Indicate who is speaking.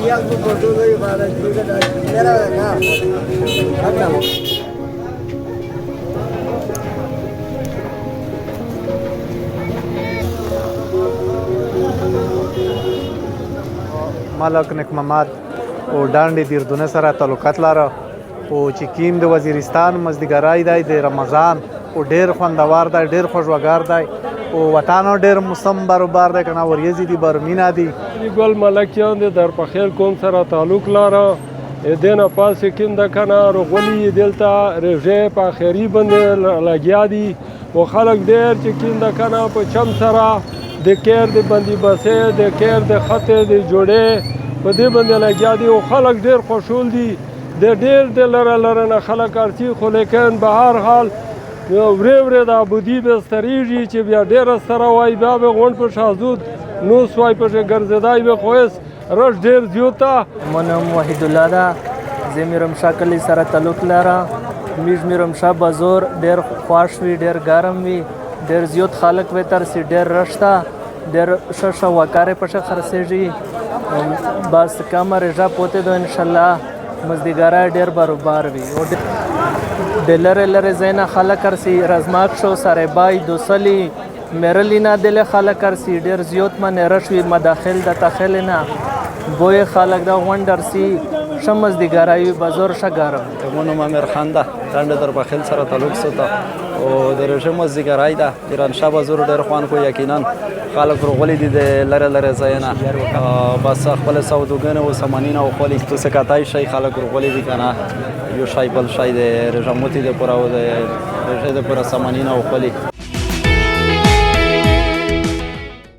Speaker 1: ملک نک محمد او ډانډې دیردونه سره تعلقات لاره او چې کیم د وزیرستان مزدګرای دی د رمضان او ډیر خوندور دی ډیر خوشوګار دی او وطن ډیر موسم برابر دی کنه وریځي دی برمینا دی
Speaker 2: ګل ملکیان د در په خیر کوم سره تعلق لاره دینه پاس کیم د کنه رغلی دلته رژه په خیری باندې لګیا دي او خلک ډیر چې کیم د کنه په چم سره د کیر د بندي بسې د کیر د خطه د جوړې په دې باندې لګیا دي او خلک ډیر خوشحال دي د ډیر د لره نه خلک ارتي خو لیکن به هر حال ورې د ابودي بستریږي چې بیا ډیر سره وای بیا به غون په شاهزود نو سوای په ګرځدای به خوښ رش ډیر زیوتا
Speaker 3: منم وحید الله دا زمیرم شکل سره تعلق لاره میز میرم شاه بازور ډیر خوښ وی ډیر ګرم وی ډیر زیات خلک به تر سي ډیر رشتا ډیر شش وکاره په خرڅېږي بس کمر رجا پوته دو ان شاء الله مزدګارا ډیر برابر وي او دلر لره زینا خلک کرسي رزماک شو سره بای دوسلی مرلینا دل خلک کرسي ډیر زیات من رشوي مداخل د تخلینا بوې خلک دا وندر سي شمز دی ګرایي بازار شګارم
Speaker 4: مونږ مامر خان ده ډنډ در بخیل سره تعلق ستا او د رژیم زیګرای ده ایران شاه بازار ډیر خوان کو یقینا خلک ورغلي دي د لره زینا بس خپل سودوګنه او سامانین او خپل تو سکاتای شي خلک ورغلي دي کنه یو شای بل شای د رژیموتی د پوره او د رژه د پوره سامانین او خپل